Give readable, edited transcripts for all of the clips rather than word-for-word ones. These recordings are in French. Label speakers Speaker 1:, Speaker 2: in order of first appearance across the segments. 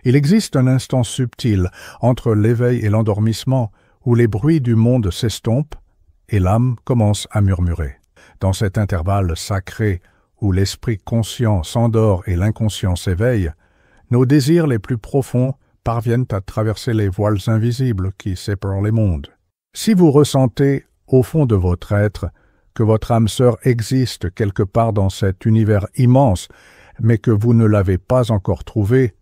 Speaker 1: Il existe un instant subtil entre l'éveil et l'endormissement où les bruits du monde s'estompent et l'âme commence à murmurer. Dans cet intervalle sacré où l'esprit conscient s'endort et l'inconscient s'éveille, nos désirs les plus profonds parviennent à traverser les voiles invisibles qui séparent les mondes. Si vous ressentez, au fond de votre être, que votre âme sœur existe quelque part dans cet univers immense, mais que vous ne l'avez pas encore trouvée,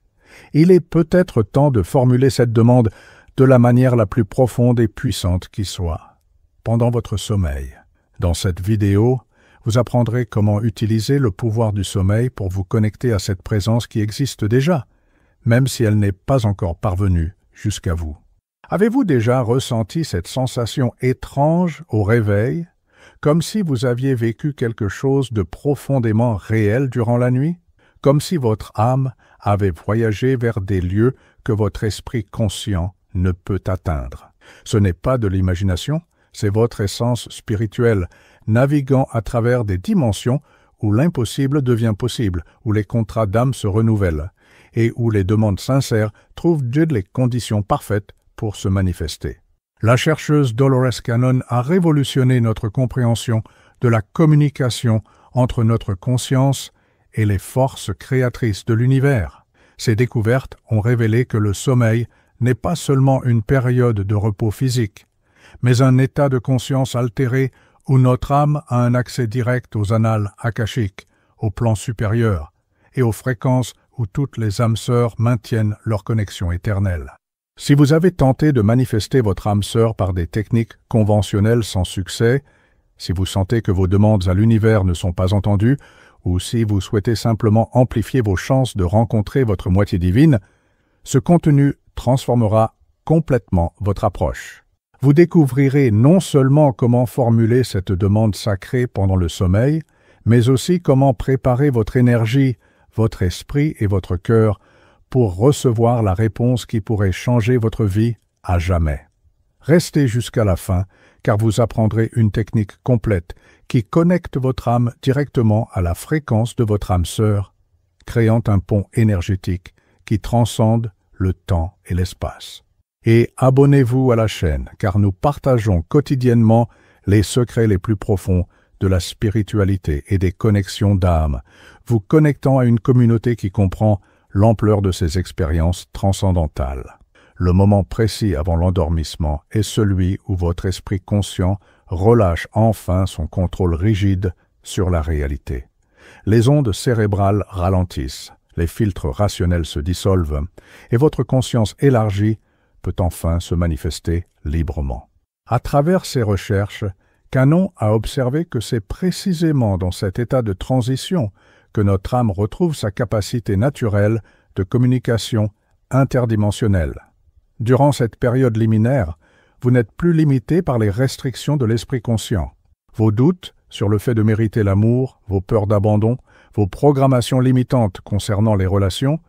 Speaker 1: il est peut-être temps de formuler cette demande de la manière la plus profonde et puissante qui soit, pendant votre sommeil. Dans cette vidéo, vous apprendrez comment utiliser le pouvoir du sommeil pour vous connecter à cette présence qui existe déjà, même si elle n'est pas encore parvenue jusqu'à vous. Avez-vous déjà ressenti cette sensation étrange au réveil, comme si vous aviez vécu quelque chose de profondément réel durant la nuit? Comme si votre âme avait voyagé vers des lieux que votre esprit conscient ne peut atteindre. Ce n'est pas de l'imagination, c'est votre essence spirituelle, naviguant à travers des dimensions où l'impossible devient possible, où les contrats d'âme se renouvellent, et où les demandes sincères trouvent les conditions parfaites pour se manifester. La chercheuse Dolores Cannon a révolutionné notre compréhension de la communication entre notre conscience et les forces créatrices de l'univers. Ces découvertes ont révélé que le sommeil n'est pas seulement une période de repos physique, mais un état de conscience altéré où notre âme a un accès direct aux annales akashiques, au plan supérieur, et aux fréquences où toutes les âmes sœurs maintiennent leur connexion éternelle. Si vous avez tenté de manifester votre âme sœur par des techniques conventionnelles sans succès, si vous sentez que vos demandes à l'univers ne sont pas entendues, ou si vous souhaitez simplement amplifier vos chances de rencontrer votre moitié divine, ce contenu transformera complètement votre approche. Vous découvrirez non seulement comment formuler cette demande sacrée pendant le sommeil, mais aussi comment préparer votre énergie, votre esprit et votre cœur pour recevoir la réponse qui pourrait changer votre vie à jamais. Restez jusqu'à la fin, car vous apprendrez une technique complète qui connecte votre âme directement à la fréquence de votre âme sœur, créant un pont énergétique qui transcende le temps et l'espace. Et abonnez-vous à la chaîne, car nous partageons quotidiennement les secrets les plus profonds de la spiritualité et des connexions d'âme, vous connectant à une communauté qui comprend l'ampleur de ces expériences transcendantales. Le moment précis avant l'endormissement est celui où votre esprit conscient relâche enfin son contrôle rigide sur la réalité. Les ondes cérébrales ralentissent, les filtres rationnels se dissolvent, et votre conscience élargie peut enfin se manifester librement. À travers ses recherches, Cannon a observé que c'est précisément dans cet état de transition que notre âme retrouve sa capacité naturelle de communication interdimensionnelle. Durant cette période liminaire, vous n'êtes plus limité par les restrictions de l'esprit conscient. Vos doutes sur le fait de mériter l'amour, vos peurs d'abandon, vos programmations limitantes concernant les relations,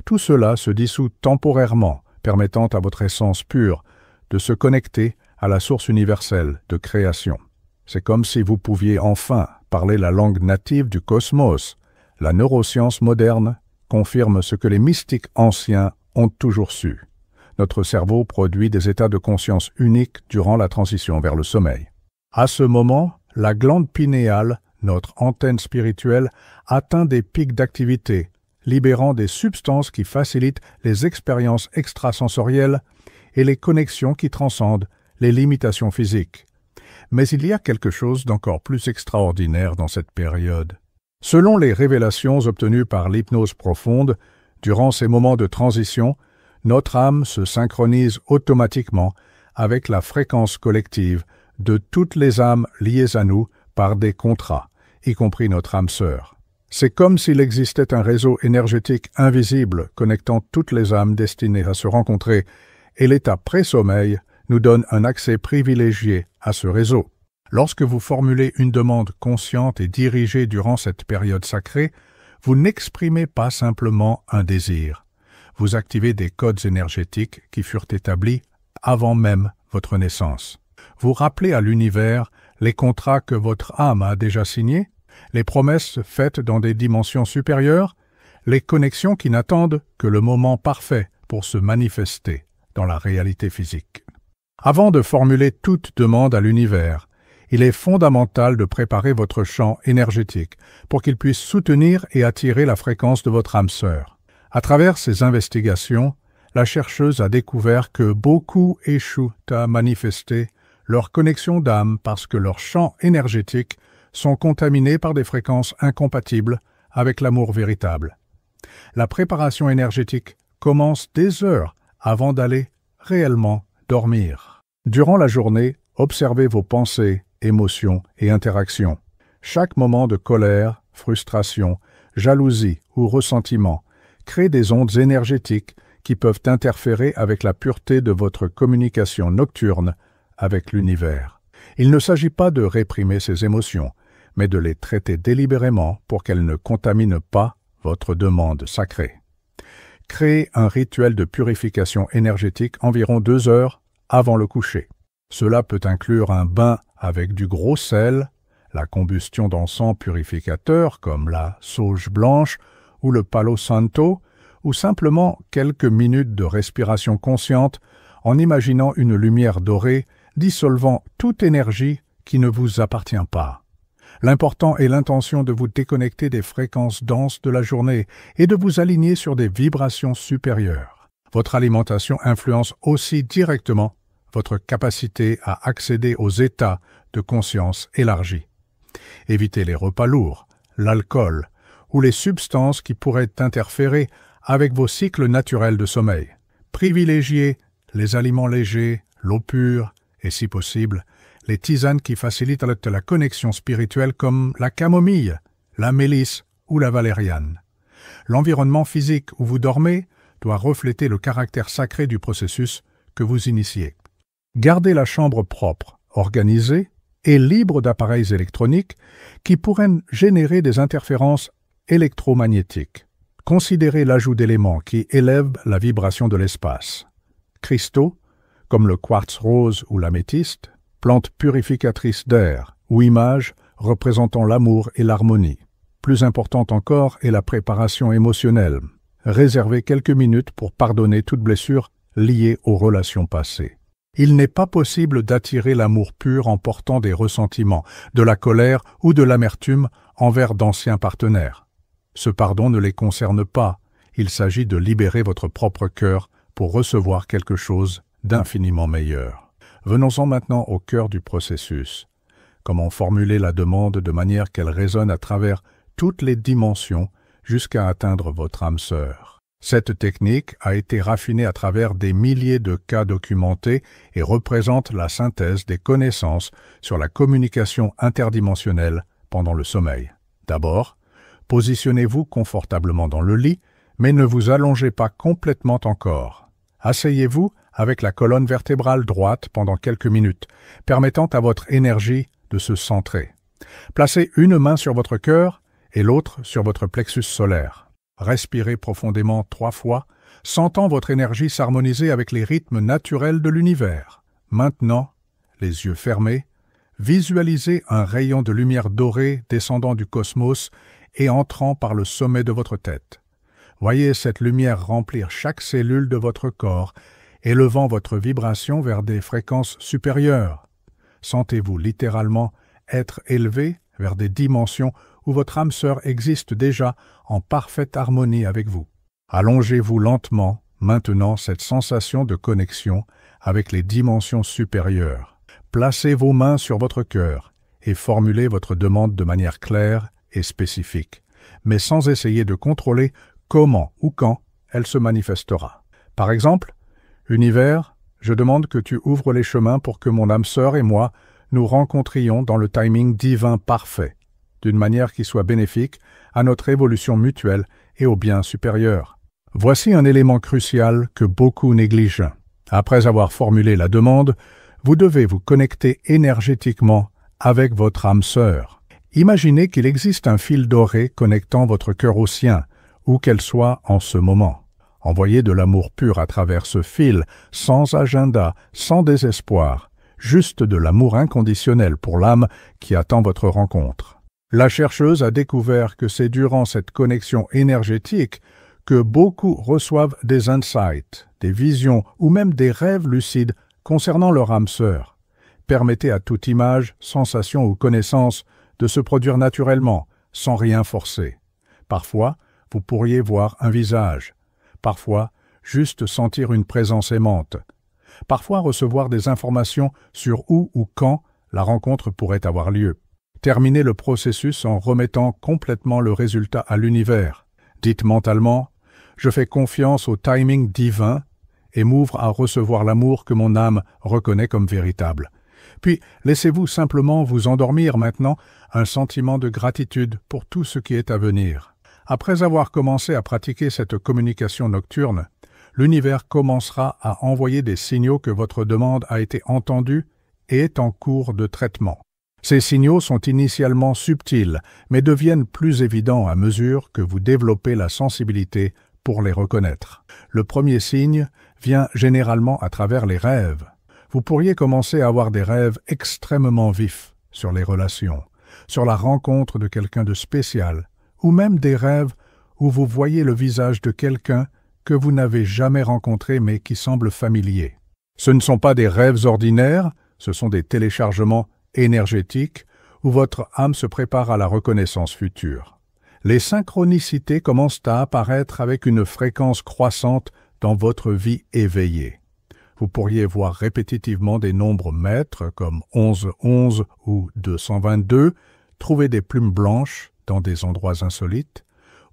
Speaker 1: tout cela se dissout temporairement, permettant à votre essence pure de se connecter à la source universelle de création. C'est comme si vous pouviez enfin parler la langue native du cosmos. La neuroscience moderne confirme ce que les mystiques anciens ont toujours su. Notre cerveau produit des états de conscience uniques durant la transition vers le sommeil. À ce moment, la glande pinéale, notre antenne spirituelle, atteint des pics d'activité, libérant des substances qui facilitent les expériences extrasensorielles et les connexions qui transcendent les limitations physiques. Mais il y a quelque chose d'encore plus extraordinaire dans cette période. Selon les révélations obtenues par l'hypnose profonde, durant ces moments de transition, notre âme se synchronise automatiquement avec la fréquence collective de toutes les âmes liées à nous par des contrats, y compris notre âme sœur. C'est comme s'il existait un réseau énergétique invisible connectant toutes les âmes destinées à se rencontrer, et l'état pré-sommeil nous donne un accès privilégié à ce réseau. Lorsque vous formulez une demande consciente et dirigée durant cette période sacrée, vous n'exprimez pas simplement un désir. Vous activez des codes énergétiques qui furent établis avant même votre naissance. Vous rappelez à l'univers les contrats que votre âme a déjà signés, les promesses faites dans des dimensions supérieures, les connexions qui n'attendent que le moment parfait pour se manifester dans la réalité physique. Avant de formuler toute demande à l'univers, il est fondamental de préparer votre champ énergétique pour qu'il puisse soutenir et attirer la fréquence de votre âme sœur. À travers ces investigations, la chercheuse a découvert que beaucoup échouent à manifester leur connexion d'âme parce que leurs champs énergétiques sont contaminés par des fréquences incompatibles avec l'amour véritable. La préparation énergétique commence des heures avant d'aller réellement dormir. Durant la journée, observez vos pensées, émotions et interactions. Chaque moment de colère, frustration, jalousie ou ressentiment crée des ondes énergétiques qui peuvent interférer avec la pureté de votre communication nocturne avec l'univers. Il ne s'agit pas de réprimer ces émotions, mais de les traiter délibérément pour qu'elles ne contaminent pas votre demande sacrée. Créez un rituel de purification énergétique environ 2 heures avant le coucher. Cela peut inclure un bain avec du gros sel, la combustion d'encens purificateur comme la sauge blanche ou le palo santo, ou simplement quelques minutes de respiration consciente en imaginant une lumière dorée dissolvant toute énergie qui ne vous appartient pas. L'important est l'intention de vous déconnecter des fréquences denses de la journée et de vous aligner sur des vibrations supérieures. Votre alimentation influence aussi directement votre capacité à accéder aux états de conscience élargis. Évitez les repas lourds, l'alcool ou les substances qui pourraient interférer avec vos cycles naturels de sommeil. Privilégiez les aliments légers, l'eau pure et, si possible, les tisanes qui facilitent la connexion spirituelle comme la camomille, la mélisse ou la valériane. L'environnement physique où vous dormez doit refléter le caractère sacré du processus que vous initiez. Gardez la chambre propre, organisée et libre d'appareils électroniques qui pourraient générer des interférences électromagnétiques. Considérez l'ajout d'éléments qui élèvent la vibration de l'espace. Cristaux, comme le quartz rose ou l'améthyste, plantes purificatrices d'air ou images représentant l'amour et l'harmonie. Plus importante encore est la préparation émotionnelle. Réservez quelques minutes pour pardonner toute blessure liée aux relations passées. Il n'est pas possible d'attirer l'amour pur en portant des ressentiments, de la colère ou de l'amertume envers d'anciens partenaires. Ce pardon ne les concerne pas. Il s'agit de libérer votre propre cœur pour recevoir quelque chose d'infiniment meilleur. Venons-en maintenant au cœur du processus. Comment formuler la demande de manière qu'elle résonne à travers toutes les dimensions jusqu'à atteindre votre âme sœur. Cette technique a été raffinée à travers des milliers de cas documentés et représente la synthèse des connaissances sur la communication interdimensionnelle pendant le sommeil. D'abord, positionnez-vous confortablement dans le lit, mais ne vous allongez pas complètement encore. Asseyez-vous avec la colonne vertébrale droite pendant quelques minutes, permettant à votre énergie de se centrer. Placez une main sur votre cœur et l'autre sur votre plexus solaire. Respirez profondément 3 fois, sentant votre énergie s'harmoniser avec les rythmes naturels de l'univers. Maintenant, les yeux fermés, visualisez un rayon de lumière dorée descendant du cosmos et entrant par le sommet de votre tête. Voyez cette lumière remplir chaque cellule de votre corps, élevant votre vibration vers des fréquences supérieures. Sentez-vous littéralement être élevé vers des dimensions où votre âme sœur existe déjà en parfaite harmonie avec vous. Allongez-vous lentement, maintenant cette sensation de connexion avec les dimensions supérieures. Placez vos mains sur votre cœur et formulez votre demande de manière claire et spécifique, mais sans essayer de contrôler comment ou quand elle se manifestera. Par exemple, « Univers, je demande que tu ouvres les chemins pour que mon âme sœur et moi nous rencontrions dans le timing divin parfait, d'une manière qui soit bénéfique à notre évolution mutuelle et au bien supérieur. » Voici un élément crucial que beaucoup négligent. Après avoir formulé la demande, vous devez vous connecter énergétiquement avec votre âme sœur. Imaginez qu'il existe un fil doré connectant votre cœur au sien, où qu'elle soit en ce moment. Envoyez de l'amour pur à travers ce fil, sans agenda, sans désespoir, juste de l'amour inconditionnel pour l'âme qui attend votre rencontre. La chercheuse a découvert que c'est durant cette connexion énergétique que beaucoup reçoivent des insights, des visions ou même des rêves lucides concernant leur âme sœur. Permettez à toute image, sensation ou connaissance de se produire naturellement, sans rien forcer. Parfois, vous pourriez voir un visage. Parfois, juste sentir une présence aimante. Parfois, recevoir des informations sur où ou quand la rencontre pourrait avoir lieu. Terminez le processus en remettant complètement le résultat à l'univers. Dites mentalement « Je fais confiance au timing divin et m'ouvre à recevoir l'amour que mon âme reconnaît comme véritable. » Puis, laissez-vous simplement vous endormir maintenant un sentiment de gratitude pour tout ce qui est à venir. Après avoir commencé à pratiquer cette communication nocturne, l'univers commencera à envoyer des signaux que votre demande a été entendue et est en cours de traitement. Ces signaux sont initialement subtils, mais deviennent plus évidents à mesure que vous développez la sensibilité pour les reconnaître. Le premier signe vient généralement à travers les rêves. Vous pourriez commencer à avoir des rêves extrêmement vifs sur les relations, sur la rencontre de quelqu'un de spécial, ou même des rêves où vous voyez le visage de quelqu'un que vous n'avez jamais rencontré mais qui semble familier. Ce ne sont pas des rêves ordinaires, ce sont des téléchargements énergétiques où votre âme se prépare à la reconnaissance future. Les synchronicités commencent à apparaître avec une fréquence croissante dans votre vie éveillée. Vous pourriez voir répétitivement des nombres maîtres comme 1111 ou 222, trouver des plumes blanches dans des endroits insolites,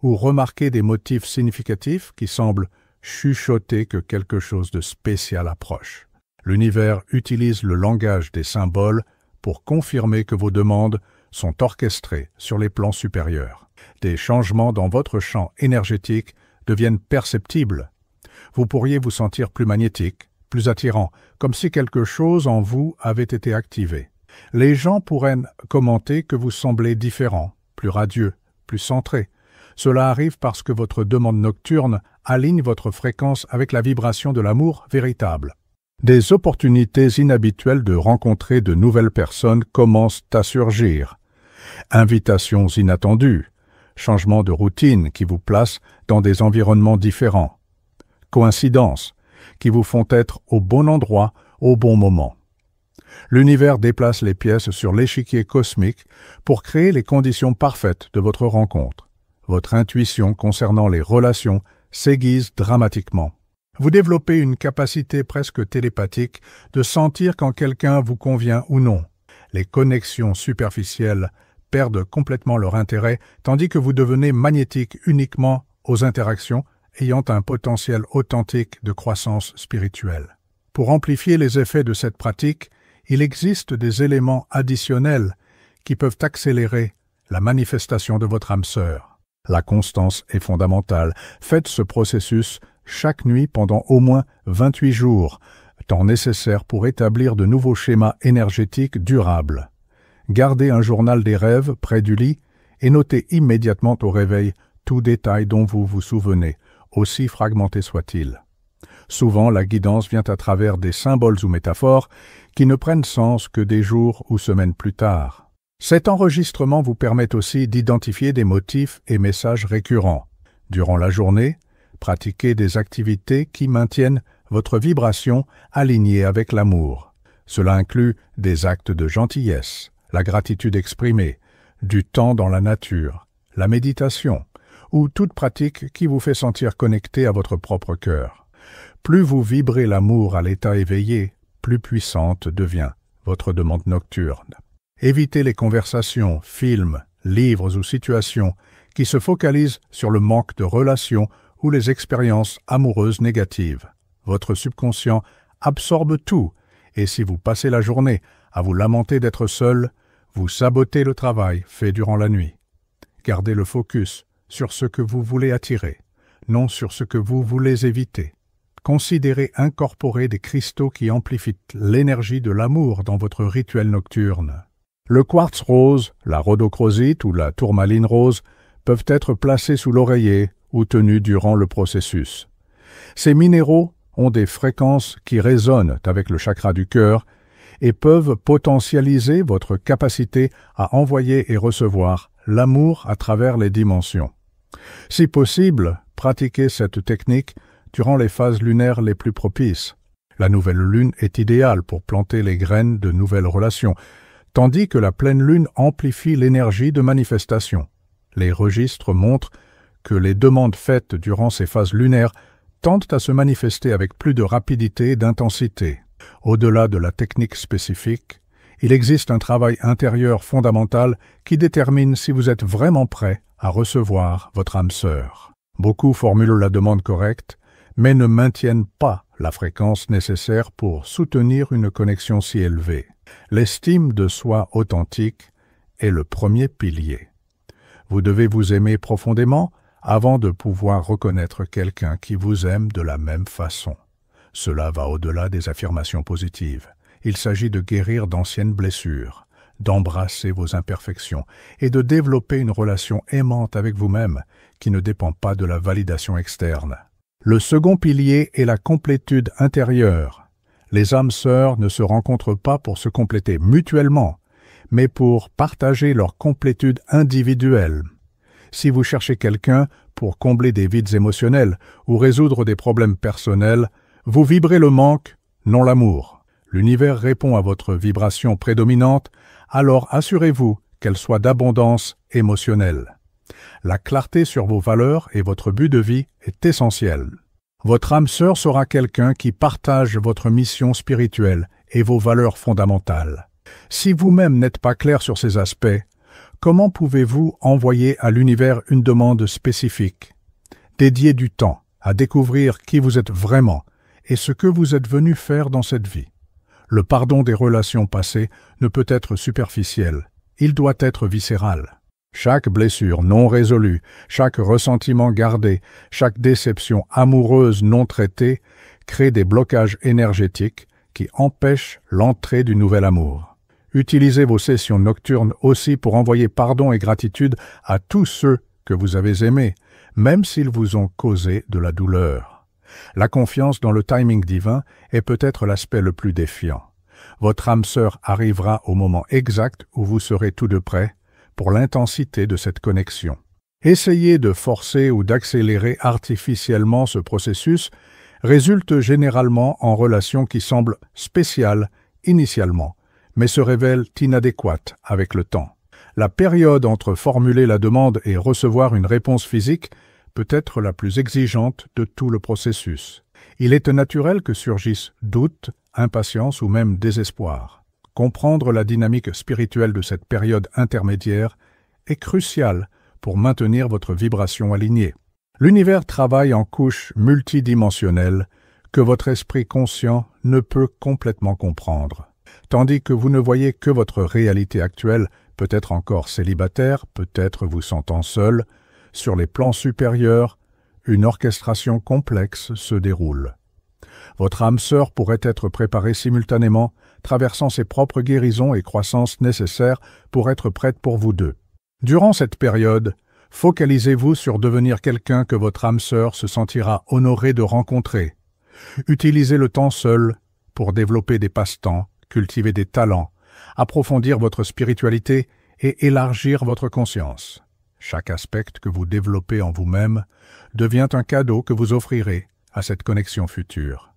Speaker 1: ou remarquer des motifs significatifs qui semblent chuchoter que quelque chose de spécial approche. L'univers utilise le langage des symboles pour confirmer que vos demandes sont orchestrées sur les plans supérieurs. Des changements dans votre champ énergétique deviennent perceptibles. Vous pourriez vous sentir plus magnétique, plus attirant, comme si quelque chose en vous avait été activé. Les gens pourraient commenter que vous semblez différent, plus radieux, plus centré. Cela arrive parce que votre demande nocturne aligne votre fréquence avec la vibration de l'amour véritable. Des opportunités inhabituelles de rencontrer de nouvelles personnes commencent à surgir. Invitations inattendues, changements de routine qui vous placent dans des environnements différents. Coïncidences qui vous font être au bon endroit au bon moment. L'univers déplace les pièces sur l'échiquier cosmique pour créer les conditions parfaites de votre rencontre. Votre intuition concernant les relations s'aiguise dramatiquement. Vous développez une capacité presque télépathique de sentir quand quelqu'un vous convient ou non. Les connexions superficielles perdent complètement leur intérêt, tandis que vous devenez magnétique uniquement aux interactions ayant un potentiel authentique de croissance spirituelle. Pour amplifier les effets de cette pratique, il existe des éléments additionnels qui peuvent accélérer la manifestation de votre âme sœur. La constance est fondamentale. Faites ce processus chaque nuit pendant au moins 28 jours, temps nécessaire pour établir de nouveaux schémas énergétiques durables. Gardez un journal des rêves près du lit et notez immédiatement au réveil tout détail dont vous vous souvenez, aussi fragmenté soit-il. Souvent, la guidance vient à travers des symboles ou métaphores qui ne prennent sens que des jours ou semaines plus tard. Cet enregistrement vous permet aussi d'identifier des motifs et messages récurrents. Durant la journée, pratiquez des activités qui maintiennent votre vibration alignée avec l'amour. Cela inclut des actes de gentillesse, la gratitude exprimée, du temps dans la nature, la méditation, ou toute pratique qui vous fait sentir connecté à votre propre cœur. Plus vous vibrez l'amour à l'état éveillé, plus puissante devient votre demande nocturne. Évitez les conversations, films, livres ou situations qui se focalisent sur le manque de relations ou les expériences amoureuses négatives. Votre subconscient absorbe tout, et si vous passez la journée à vous lamenter d'être seul, vous sabotez le travail fait durant la nuit. Gardez le focus sur ce que vous voulez attirer, non sur ce que vous voulez éviter. Considérez incorporer des cristaux qui amplifient l'énergie de l'amour dans votre rituel nocturne. Le quartz rose, la rhodochrosite ou la tourmaline rose peuvent être placés sous l'oreiller ou tenus durant le processus. Ces minéraux ont des fréquences qui résonnent avec le chakra du cœur et peuvent potentialiser votre capacité à envoyer et recevoir l'amour à travers les dimensions. Si possible, pratiquez cette technique durant les phases lunaires les plus propices. La nouvelle lune est idéale pour planter les graines de nouvelles relations, tandis que la pleine lune amplifie l'énergie de manifestation. Les registres montrent que les demandes faites durant ces phases lunaires tendent à se manifester avec plus de rapidité et d'intensité. Au-delà de la technique spécifique, il existe un travail intérieur fondamental qui détermine si vous êtes vraiment prêt à recevoir votre âme sœur. Beaucoup formulent la demande correcte, mais ne maintiennent pas la fréquence nécessaire pour soutenir une connexion si élevée. L'estime de soi authentique est le premier pilier. Vous devez vous aimer profondément avant de pouvoir reconnaître quelqu'un qui vous aime de la même façon. Cela va au-delà des affirmations positives. Il s'agit de guérir d'anciennes blessures, d'embrasser vos imperfections et de développer une relation aimante avec vous-même qui ne dépend pas de la validation externe. Le second pilier est la complétude intérieure. Les âmes sœurs ne se rencontrent pas pour se compléter mutuellement, mais pour partager leur complétude individuelle. Si vous cherchez quelqu'un pour combler des vides émotionnels ou résoudre des problèmes personnels, vous vibrez le manque, non l'amour. L'univers répond à votre vibration prédominante, alors assurez-vous qu'elle soit d'abondance émotionnelle. La clarté sur vos valeurs et votre but de vie est essentielle. Votre âme sœur sera quelqu'un qui partage votre mission spirituelle et vos valeurs fondamentales. Si vous-même n'êtes pas clair sur ces aspects, comment pouvez-vous envoyer à l'univers une demande spécifique? Dédiez du temps à découvrir qui vous êtes vraiment et ce que vous êtes venu faire dans cette vie. Le pardon des relations passées ne peut être superficiel, il doit être viscéral. Chaque blessure non résolue, chaque ressentiment gardé, chaque déception amoureuse non traitée crée des blocages énergétiques qui empêchent l'entrée du nouvel amour. Utilisez vos sessions nocturnes aussi pour envoyer pardon et gratitude à tous ceux que vous avez aimés, même s'ils vous ont causé de la douleur. La confiance dans le timing divin est peut-être l'aspect le plus défiant. Votre âme sœur arrivera au moment exact où vous serez tous deux prêts pour l'intensité de cette connexion. Essayer de forcer ou d'accélérer artificiellement ce processus résulte généralement en relations qui semblent spéciales initialement, mais se révèlent inadéquates avec le temps. La période entre formuler la demande et recevoir une réponse physique peut être la plus exigeante de tout le processus. Il est naturel que surgissent doutes, impatience ou même désespoir. Comprendre la dynamique spirituelle de cette période intermédiaire est crucial pour maintenir votre vibration alignée. L'univers travaille en couches multidimensionnelles que votre esprit conscient ne peut complètement comprendre. Tandis que vous ne voyez que votre réalité actuelle, peut-être encore célibataire, peut-être vous sentant seul, sur les plans supérieurs, une orchestration complexe se déroule. Votre âme sœur pourrait être préparée simultanément, traversant ses propres guérisons et croissances nécessaires pour être prête pour vous deux. Durant cette période, focalisez-vous sur devenir quelqu'un que votre âme sœur se sentira honorée de rencontrer. Utilisez le temps seul pour développer des passe-temps, cultiver des talents, approfondir votre spiritualité et élargir votre conscience. Chaque aspect que vous développez en vous-même devient un cadeau que vous offrirez à cette connexion future.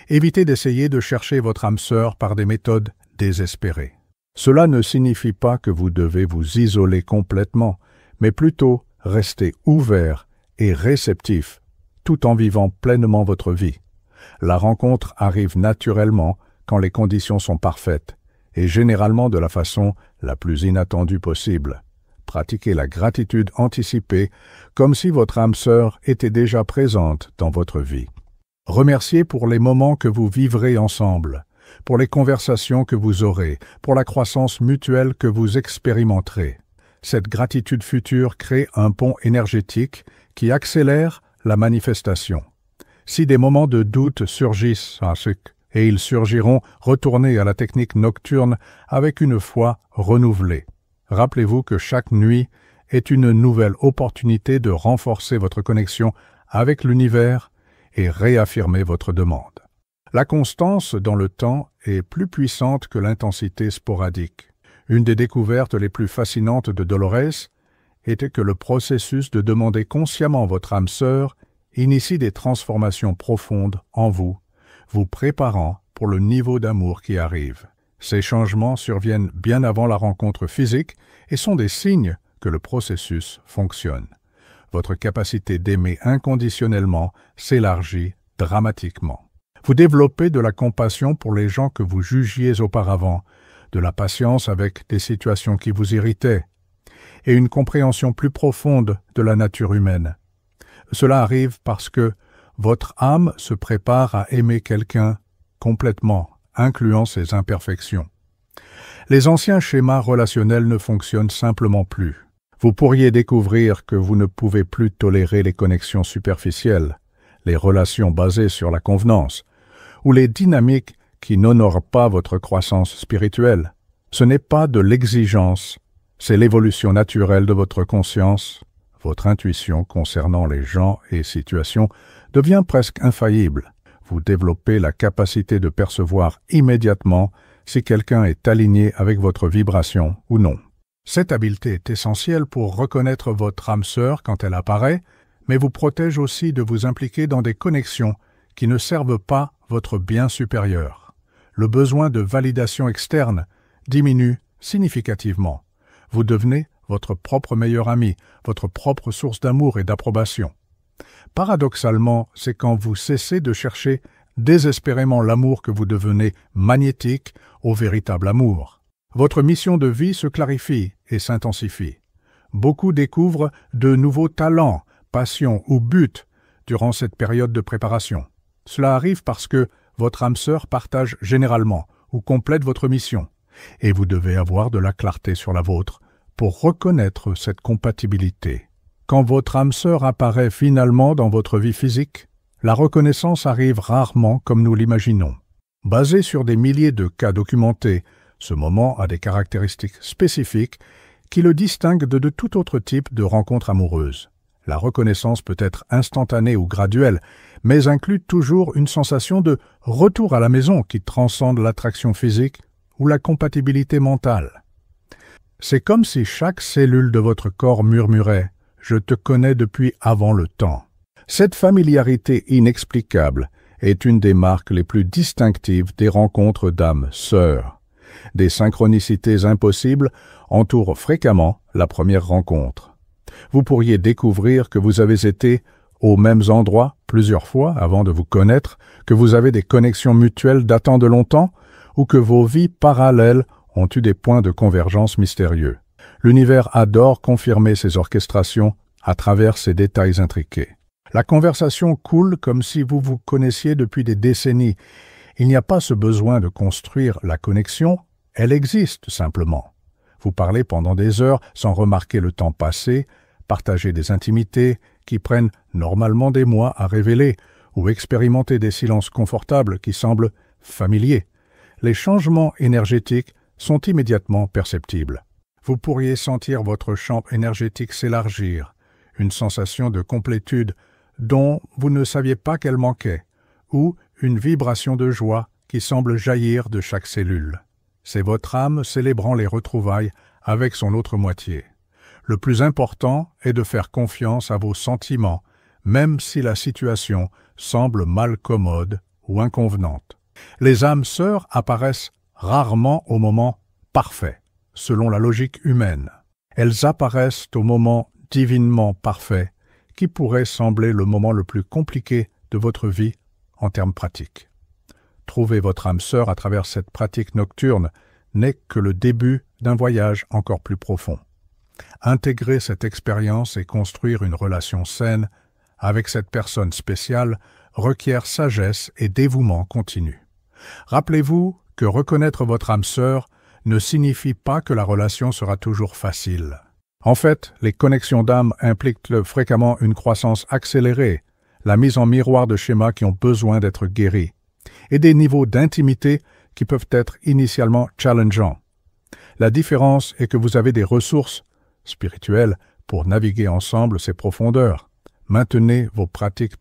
Speaker 1: Évitez d'essayer de chercher votre âme sœur par des méthodes désespérées. Cela ne signifie pas que vous devez vous isoler complètement, mais plutôt rester ouvert et réceptif, tout en vivant pleinement votre vie. La rencontre arrive naturellement quand les conditions sont parfaites, et généralement de la façon la plus inattendue possible. Pratiquez la gratitude anticipée comme si votre âme sœur était déjà présente dans votre vie. Remerciez pour les moments que vous vivrez ensemble, pour les conversations que vous aurez, pour la croissance mutuelle que vous expérimenterez. Cette gratitude future crée un pont énergétique qui accélère la manifestation. Si des moments de doute surgissent, et ils surgiront, retournez à la technique nocturne avec une foi renouvelée. Rappelez-vous que chaque nuit est une nouvelle opportunité de renforcer votre connexion avec l'univers et réaffirmer votre demande. La constance dans le temps est plus puissante que l'intensité sporadique. Une des découvertes les plus fascinantes de Dolores est que le processus de demander consciemment votre âme sœur initie des transformations profondes en vous, vous préparant pour le niveau d'amour qui arrive. Ces changements surviennent bien avant la rencontre physique et sont des signes que le processus fonctionne. Votre capacité d'aimer inconditionnellement s'élargit dramatiquement. Vous développez de la compassion pour les gens que vous jugiez auparavant, de la patience avec des situations qui vous irritaient, et une compréhension plus profonde de la nature humaine. Cela arrive parce que votre âme se prépare à aimer quelqu'un complètement, incluant ses imperfections. Les anciens schémas relationnels ne fonctionnent simplement plus. Vous pourriez découvrir que vous ne pouvez plus tolérer les connexions superficielles, les relations basées sur la convenance, ou les dynamiques qui n'honorent pas votre croissance spirituelle. Ce n'est pas de l'exigence, c'est l'évolution naturelle de votre conscience. Votre intuition concernant les gens et situations devient presque infaillible. Vous développez la capacité de percevoir immédiatement si quelqu'un est aligné avec votre vibration ou non. Cette habileté est essentielle pour reconnaître votre âme sœur quand elle apparaît, mais vous protège aussi de vous impliquer dans des connexions qui ne servent pas votre bien supérieur. Le besoin de validation externe diminue significativement. Vous devenez votre propre meilleur ami, votre propre source d'amour et d'approbation. Paradoxalement, c'est quand vous cessez de chercher désespérément l'amour que vous devenez magnétique au véritable amour. Votre mission de vie se clarifie et s'intensifie. Beaucoup découvrent de nouveaux talents, passions ou buts durant cette période de préparation. Cela arrive parce que votre âme sœur partage généralement ou complète votre mission, et vous devez avoir de la clarté sur la vôtre pour reconnaître cette compatibilité. Quand votre âme sœur apparaît finalement dans votre vie physique, la reconnaissance arrive rarement comme nous l'imaginons. Basé sur des milliers de cas documentés, ce moment a des caractéristiques spécifiques qui le distinguent de tout autre type de rencontre amoureuse. La reconnaissance peut être instantanée ou graduelle, mais inclut toujours une sensation de retour à la maison qui transcende l'attraction physique ou la compatibilité mentale. C'est comme si chaque cellule de votre corps murmurait « Je te connais depuis avant le temps ». Cette familiarité inexplicable est une des marques les plus distinctives des rencontres d'âmes sœurs. Des synchronicités impossibles entourent fréquemment la première rencontre. Vous pourriez découvrir que vous avez été aux mêmes endroits plusieurs fois avant de vous connaître, que vous avez des connexions mutuelles datant de longtemps, ou que vos vies parallèles ont eu des points de convergence mystérieux. L'univers adore confirmer ces orchestrations à travers ces détails intriqués. La conversation coule comme si vous vous connaissiez depuis des décennies. Il n'y a pas ce besoin de construire la connexion, elle existe simplement. Vous parlez pendant des heures sans remarquer le temps passé, partagez des intimités qui prennent normalement des mois à révéler ou expérimenter des silences confortables qui semblent familiers. Les changements énergétiques sont immédiatement perceptibles. Vous pourriez sentir votre champ énergétique s'élargir, une sensation de complétude dont vous ne saviez pas qu'elle manquait, ou une vibration de joie qui semble jaillir de chaque cellule. C'est votre âme célébrant les retrouvailles avec son autre moitié. Le plus important est de faire confiance à vos sentiments, même si la situation semble mal commode ou inconvenante. Les âmes sœurs apparaissent rarement au moment parfait, selon la logique humaine. Elles apparaissent au moment divinement parfait, qui pourrait sembler le moment le plus compliqué de votre vie en termes pratiques. Trouver votre âme sœur à travers cette pratique nocturne n'est que le début d'un voyage encore plus profond. Intégrer cette expérience et construire une relation saine avec cette personne spéciale requiert sagesse et dévouement continu. Rappelez-vous que reconnaître votre âme sœur ne signifie pas que la relation sera toujours facile. En fait, les connexions d'âme impliquent fréquemment une croissance accélérée, la mise en miroir de schémas qui ont besoin d'être guéris, et des niveaux d'intimité qui peuvent être initialement challengeants. La différence est que vous avez des ressources spirituelles pour naviguer ensemble ces profondeurs. Maintenez vos pratiques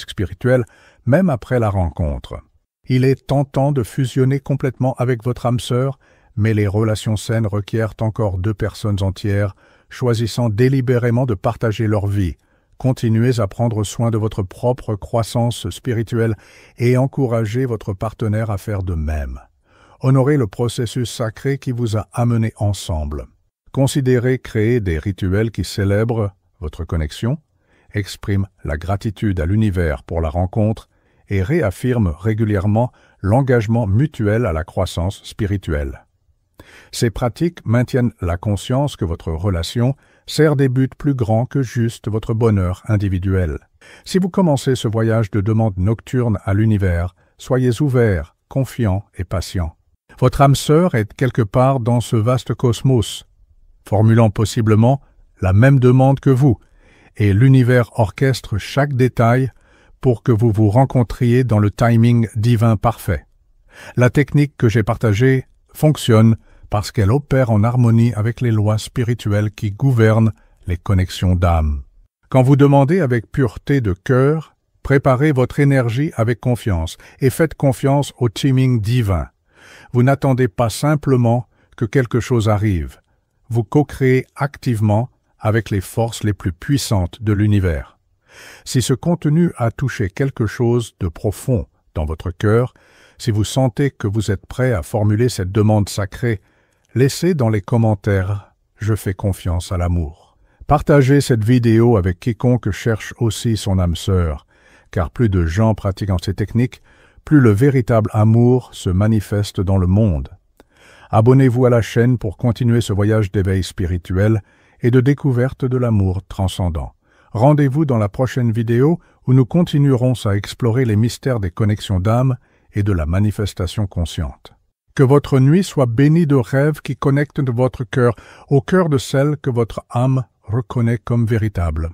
Speaker 1: spirituelles même après la rencontre. Il est tentant de fusionner complètement avec votre âme sœur, mais les relations saines requièrent encore 2 personnes entières choisissant délibérément de partager leur vie. Continuez à prendre soin de votre propre croissance spirituelle et encouragez votre partenaire à faire de même. Honorez le processus sacré qui vous a amené ensemble. Considérez créer des rituels qui célèbrent votre connexion, expriment la gratitude à l'univers pour la rencontre et réaffirment régulièrement l'engagement mutuel à la croissance spirituelle. Ces pratiques maintiennent la conscience que votre relation sert des buts plus grands que juste votre bonheur individuel. Si vous commencez ce voyage de demande nocturne à l'univers, soyez ouvert, confiant et patient. Votre âme sœur est quelque part dans ce vaste cosmos, formulant possiblement la même demande que vous, et l'univers orchestre chaque détail pour que vous vous rencontriez dans le timing divin parfait. La technique que j'ai partagée fonctionne parce qu'elle opère en harmonie avec les lois spirituelles qui gouvernent les connexions d'âme. Quand vous demandez avec pureté de cœur, préparez votre énergie avec confiance et faites confiance au timing divin. Vous n'attendez pas simplement que quelque chose arrive. Vous co-créez activement avec les forces les plus puissantes de l'univers. Si ce contenu a touché quelque chose de profond dans votre cœur, si vous sentez que vous êtes prêt à formuler cette demande sacrée, laissez dans les commentaires « Je fais confiance à l'amour ». Partagez cette vidéo avec quiconque cherche aussi son âme sœur, car plus de gens pratiquant ces techniques, plus le véritable amour se manifeste dans le monde. Abonnez-vous à la chaîne pour continuer ce voyage d'éveil spirituel et de découverte de l'amour transcendant. Rendez-vous dans la prochaine vidéo où nous continuerons à explorer les mystères des connexions d'âme et de la manifestation consciente. Que votre nuit soit bénie de rêves qui connectent votre cœur au cœur de celle que votre âme reconnaît comme véritable.